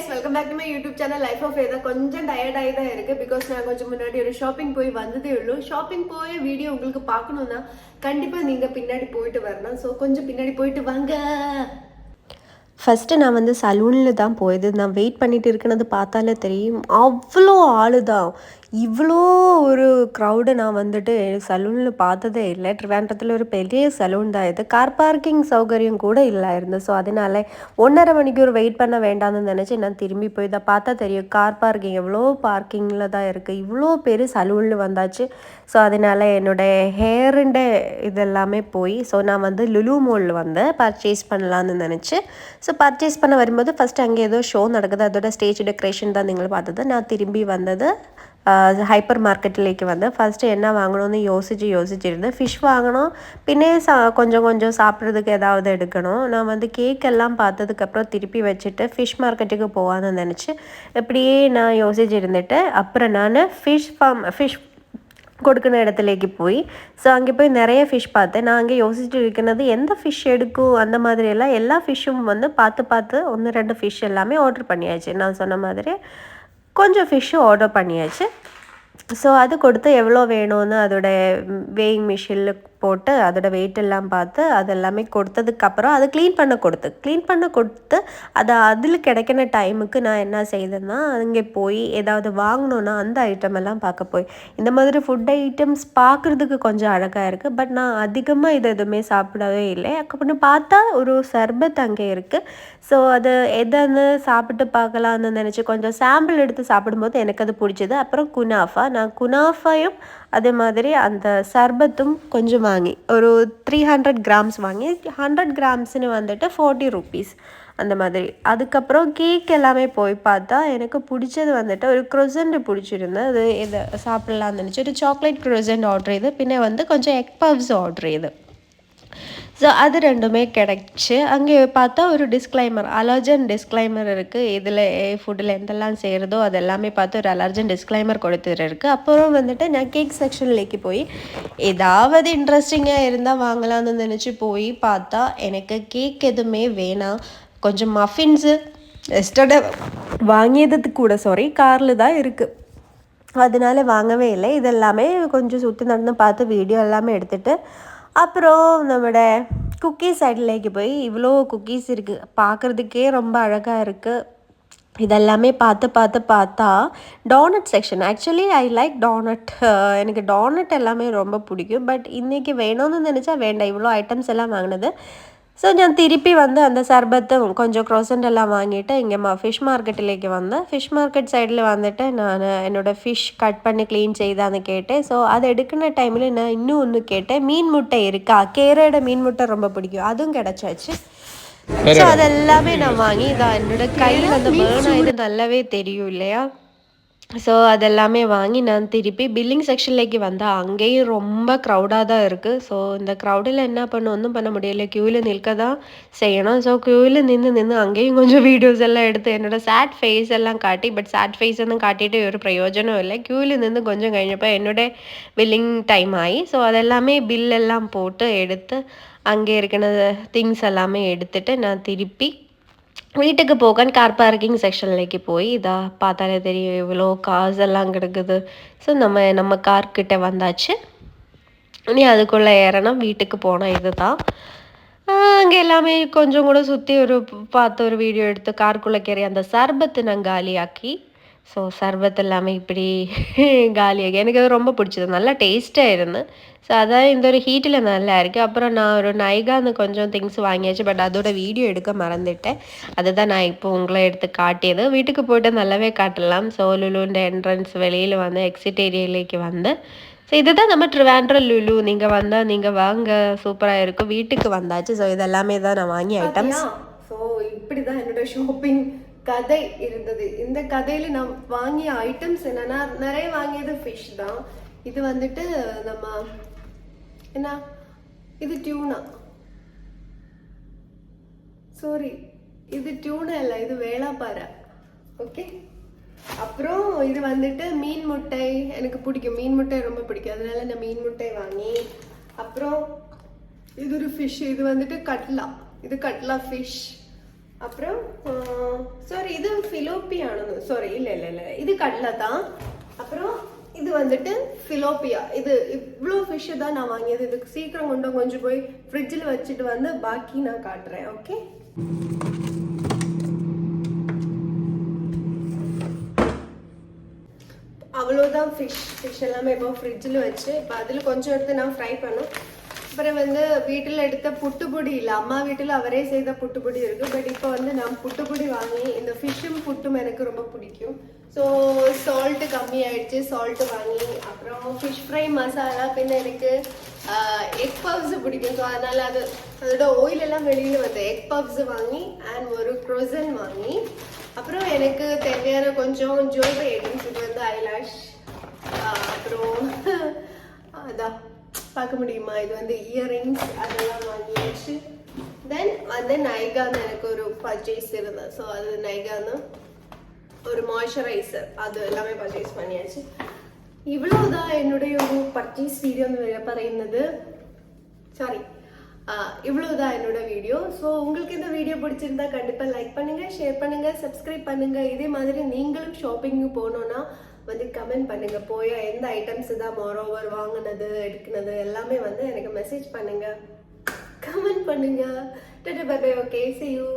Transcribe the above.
guys, welcome back to my YouTube channel Life of Veda. கொஞ்சம் tired ஆகி தான் இருக்கு பிகாஸ் நான் கொஞ்சம் முன்னாடி ஒரு ஷாப்பிங் போய் வந்ததே உள்ள ஷாப்பிங் போய் வீடியோ உங்களுக்கு பார்க்கணும்னா கண்டிப்பா நீங்க பின்னாடி போயிட்டு வரணும். ஸோ கொஞ்சம் பின்னாடி போயிட்டு வாங்க. ஃபஸ்ட்டு நான் வந்து சலூனில் தான் போயது. நான் வெயிட் பண்ணிட்டு இருக்கிறது பார்த்தாலே தெரியும், அவ்வளோ ஆள் தான். இவ்வளோ ஒரு க்ரௌடு நான் வந்துட்டு சலூனில் பார்த்ததே இல்லை. ட்ரிவாண்ட்ரத்தில் ஒரு பெரிய சலூன் தான் இது. கார் பார்க்கிங் சௌகரியம் கூட இல்லை இருந்தது. ஸோ அதனால 1.5 மணிக்கூர் வெயிட் பண்ண வேண்டாம்னு நினச்சி நான் திரும்பி போய் இதை பார்த்தா தெரியும் கார் பார்க்கிங் எவ்வளோ பார்க்கிங்கில் தான் இருக்குது. இவ்வளோ பேர் சலூனில் வந்தாச்சு. ஸோ அதனால் என்னோடய ஹேருண்ட இதெல்லாமே போய் நான் வந்து லுலு மாலில் வந்து பர்ச்சேஸ் பண்ணலான்னு நினச்சி பர்ச்சேஸ் பண்ண வரும்போது ஃபஸ்ட்டு அங்கே ஏதோ ஷோ நடக்குது, அதோட ஸ்டேஜ் டெக்கரேஷன் தான் நீங்கள் பார்த்தது. நான் திரும்பி வந்தது ஹைப்பர் மார்க்கெட்டிലേക്ക് வந்து ஃபஸ்ட்டு என்ன வாங்கணும்னு யோசிச்சுருந்தேன். ஃபிஷ் வாங்கணும், பின்னே கொஞ்சம் சாப்பிட்றதுக்கு ஏதாவது எடுக்கணும். நான் வந்து கேக் எல்லாம் பார்த்ததுக்கப்புறம் திருப்பி வச்சுட்டு ஃபிஷ் மார்க்கெட்டுக்கு போவான்னு நினச்சி இப்படியே நான் யோசிச்சுருந்துட்டு அப்புறம் நான் ஃபிஷ் கொடுக்குற இடத்துலேக்கு போய் அங்கே போய் நிறைய ஃபிஷ் பார்த்தேன். நான் அங்கே யோசிச்சுட்டு இருக்கிறது எந்த ஃபிஷ் எடுக்கும் அந்த மாதிரியெல்லாம் எல்லா ஃபிஷ்ஷும் வந்து பார்த்து 1-2 ஃபிஷ் எல்லாமே ஆர்டர் பண்ணியாச்சு. நான் சொன்ன மாதிரி கொஞ்சம் ஃபிஷ்ஷு ஆர்டர் பண்ணியாச்சு. அது கொடுத்து எவ்வளோ வேணும்னு அதோடய வேயிங் மிஷினில் போட்டு அதோட வெயிட் எல்லாம் பார்த்து அதெல்லாமே கொடுத்ததுக்கப்புறம் அதை க்ளீன் பண்ண கொடுத்து அதை அதில் கிடைக்கிற டைமுக்கு நான் என்ன செய்தேன்னா அங்கே போய் ஏதாவது வாங்கணுன்னா அந்த ஐட்டம் எல்லாம் பார்க்க போய் இந்த மாதிரி ஃபுட் ஐட்டம்ஸ் பார்க்குறதுக்கு கொஞ்சம் அழகாக இருக்குது. பட் நான் அதிகமாக இது எதுவுமே சாப்பிடவே இல்லை. அப்படின்னு பார்த்தா ஒரு சர்பத் அங்கே இருக்குது. அது எதுன்னு சாப்பிட்டு பார்க்கலான்னு நினச்சி கொஞ்சம் சாம்பிள் எடுத்து சாப்பிடும்போது எனக்கு அது பிடிச்சது. அப்புறம் குனாஃபா, நான் குனாஃபாயும் அதே மாதிரி அந்த சர்பத்தும் கொஞ்சம் வாங்கி ஒரு 300 கிராம்ஸ் வாங்கி 100 கிராம்ஸ்னு வந்துட்டு 40 rupees அந்த மாதிரி. அதுக்கப்புறம் கேக் எல்லாமே போய் பார்த்தா எனக்கு பிடிச்சது வந்துட்டு ஒரு க்ரொசண்ட் பிடிச்சிருந்தேன். அது இதை சாப்பிட்லான்னு நினச்சி ஒரு சாக்லேட் க்ரொசண்ட் ஆர்டர் இது, பின்ன வந்து கொஞ்சம் எக் பஃப்ஸ் ஆர்டர் இது. அது ரெண்டுமே கிடச்சி. அங்கே பார்த்தா ஒரு அலர்ஜன் டிஸ்க்ளைமர் இருக்குது. இதில் ஃபுட்டில் எந்தெல்லாம் செய்கிறதோ அது எல்லாமே பார்த்து ஒரு அலர்ஜன் டிஸ்க்ளைமர் கொடுத்துருக்கு. அப்புறம் வந்துட்டு நான் கேக் செக்ஷன்லேக்கு போய் ஏதாவது இன்ட்ரெஸ்டிங்காக இருந்தால் வாங்கலாம்னு நினச்சி போய் பார்த்தா எனக்கு கேக் எதுவுமே வேணாம். கொஞ்சம் மஃபின்ஸு எஸ்டர்டே வாங்கியதுக்கு கூட காரில் தான் இருக்குது, அதனால வாங்கவே இல்லை. இதெல்லாமே கொஞ்சம் சுற்றி நடந்து பார்த்து வீடியோ எல்லாமே எடுத்துகிட்டு அப்புறம் நம்மளோட குக்கீஸ் சைட்லேக்கு போய் இவ்வளோ குக்கீஸ் இருக்குது, பார்க்குறதுக்கே ரொம்ப அழகாக இருக்குது. இதெல்லாமே பார்த்தா donut section. Actually I like donut, எனக்கு டோனட் எல்லாமே ரொம்ப பிடிக்கும். பட் இன்றைக்கி வேணும்னு நினச்சா வேண்டாம், இவ்வளோ ஐட்டம்ஸ் எல்லாம் வாங்கினது. நான் திருப்பி வந்து அந்த சர்பத்தும் கொஞ்சம் க்ரோசண்ட் எல்லாம் வாங்கிட்டு இங்கே ஃபிஷ் மார்க்கெட்டிலேக்கு வந்தேன். ஃபிஷ் மார்க்கெட் சைடில் வந்துட்டு நான் என்னோடய ஃபிஷ் கட் பண்ணி க்ளீன் செய்தான்னு கேட்டேன். அதை எடுக்கிற டைமில் நான் இன்னும் ஒன்று கேட்டேன், மீன் முட்டை இருக்கா? கேரோட மீன் முட்டை ரொம்ப பிடிக்கும், அதுவும் கிடச்சாச்சு. அதெல்லாமே நான் வாங்கி என்னோட கையில் அந்த பேர்ன் ஆகிது நல்லாவே தெரியும் இல்லையா. அதெல்லாமே வாங்கி நான் திருப்பி பில்லிங் செக்ஷன்லேக்கு வந்தால் அங்கேயும் ரொம்ப க்ரௌடாக தான் இருக்குது. இந்த க்ரௌடில் என்ன ஒன்றும் பண்ண முடியலை, க்யூவில் நிற்க தான் செய்யணும். க்யூவில் நின்று அங்கேயும் கொஞ்சம் வீடியோஸ் எல்லாம் எடுத்து என்னோடய சேட் ஃபேஸ் எல்லாம் காட்டி, பட் சேட் ஃபேஸ் எல்லாம் காட்டிட்டு ஒரு பிரயோஜனம் இல்லை. க்யூவில் நின்று கொஞ்சம் കഴിഞ്ഞപ്പോൾ என்னோடய பில்லிங் டைம் ஆகி அதெல்லாமே பில் எல்லாம் போட்டு எடுத்து அங்கே இருக்கிற திங்ஸ் எல்லாமே எடுத்துகிட்டு நான் திருப்பி வீட்டுக்கு போகன்னு கார் பார்க்கிங் செக்ஷன்லேக்கு போய் பார்த்தாலே தெரியும் இவ்வளோ கார்ஸ் எல்லாம் கிடக்குது. நம்ம கார்கிட்ட வந்தாச்சு. இனி அதுக்குள்ளே ஏறணும், வீட்டுக்கு போனால் இது தான். அங்கே எல்லாமே கொஞ்சம் கூட சுற்றி பார்த்து ஒரு வீடியோ எடுத்து காருக்குள்ளே கேறி அந்த சர்பத்து நான் காலியாக்கி சர்பத் எல்லாமே இப்படி காலியாகி எனக்கு அது ரொம்ப பிடிச்சது, நல்லா டேஸ்ட்டாக இருந்து. அதான் இந்த ஒரு ஹீட்டில் நல்லா இருக்குது. அப்புறம் நான் ஒரு நைகான்னு கொஞ்சம் திங்ஸ் வாங்கியாச்சு, பட் அதோட வீடியோ எடுக்க மறந்துட்டேன். அதுதான் நான் இப்போ உங்களை எடுத்து காட்டியது. வீட்டுக்கு போய்ட்டு நல்லாவே காட்டலாம். லுலுன்ற என்ட்ரன்ஸ் வெளியில் வந்து எக்ஸிட் ஏரியாலேக்கு வந்து இதுதான் நம்ம ட்ரிவாண்ட்ரம் லுலு. நீங்கள் வந்தால் நீங்கள் வாங்க, சூப்பராக இருக்கும். வீட்டுக்கு வந்தாச்சு. இதெல்லாமே தான் நான் வாங்கிய ஐட்டம்ஸ். இப்படி தான் என்னோட ஷாப்பிங் கதை இருந்தது. இந்த கதையில நான் வாங்கிய ஐட்டம்ஸ் என்னன்னா நிறைய வாங்கியது ஃபிஷ் தான். இது வந்துட்டு நம்ம என்ன இது டியூனா, சாரி இது டியூனா இல்லை, இது வேளாப்பாறை. ஓகே, அப்புறம் இது வந்துட்டு மீன் முட்டை. எனக்கு பிடிக்கும், மீன் முட்டை ரொம்ப பிடிக்கும், அதனால நான் மீன் முட்டை வாங்கி. அப்புறம் இது ஒரு ஃபிஷ், இது வந்துட்டு கட்லா, இது கட்லா ஃபிஷ். அப்புறம் சாரி இது ஃபிலோப்பியானது, சாரி இல்லை இல்லை இல்லை இது கடலை தான். அப்புறம் இது வந்துட்டு ஃபிலோப்பியா. இது இவ்வளோ ஃபிஷ்ஷு தான் நான் வாங்கியது. இதுக்கு சீக்கிரம் கொஞ்சம் போய் ஃப்ரிட்ஜில் வச்சுட்டு வந்து பாக்கி நான் காட்டுறேன். ஓகே, அவ்வளோதான் ஃபிஷ் எல்லாமே இப்போ ஃப்ரிட்ஜில் வச்சு இப்போ அதில் கொஞ்சம் எடுத்து நான் ஃப்ரை பண்ணோம். அப்புறம் வந்து வீட்டில் எடுத்த புட்டுப்பொடி இல்லை, அம்மா வீட்டில் அவரே செய்த புட்டுப்பொடி இருக்குது. பட் இப்போ வந்து நான் புட்டுப்பொடி வாங்கி, இந்த ஃபிஷ்ஷும் புட்டும் எனக்கு ரொம்ப பிடிக்கும். ஸோ சால்ட்டு கம்மி ஆயிடுச்சு, சால்ட்டு வாங்கி, அப்புறம் ஃபிஷ் ஃப்ரை மசாலா, பின்ன எனக்கு எக் பப்ஸ் பிடிக்கும். ஸோ அதனால் அதோட ஆயில் எல்லாம் வெளியில் வந்து எக் பப்ஸ் வாங்கி அண்ட் ஒரு க்ரோசன் வாங்கி, அப்புறம் எனக்கு தேவையான கொஞ்சம் ஜுவல்லரி ஐட்டம்ஸ். இது வந்து ஐலாஷ், அப்புறம் அதான் பார்க்க முடியுமா, இது வந்து இயரிங்ஸ், அதெல்லாம் வாங்கியாச்சு. தென் வந்து நைகான்னு எனக்கு ஒரு பர்ச்சேஸ் இருந்தது. ஸோ அது நைகான்னு ஒரு மாய்ஸ்சரைசர், அது எல்லாமே பர்ச்சேஸ் பண்ணியாச்சு. இவ்வளவுதான் என்னுடைய ஒரு பர்ச்சேஸ் வீடியோ പറയുന്നത്. சாரி, இவ்வளவுதான் என்னோட வீடியோ. ஸோ உங்களுக்கு இந்த வீடியோ பிடிச்சிருந்தா கண்டிப்பா லைக் பண்ணுங்க, ஷேர் பண்ணுங்க, சப்ஸ்கிரைப் பண்ணுங்க. இதே மாதிரி நீங்களும் ஷாப்பிங் போனோம்னா வந்து கமெண்ட் பண்ணுங்க. போய் எந்த ஐட்டம்ஸ் தான் மோரோவர் வாங்கினது எடுக்குனது எல்லாமே வந்து எனக்கு மெசேஜ் பண்ணுங்க, கமெண்ட் பண்ணுங்க. டாடா bye bye. Okay, see you.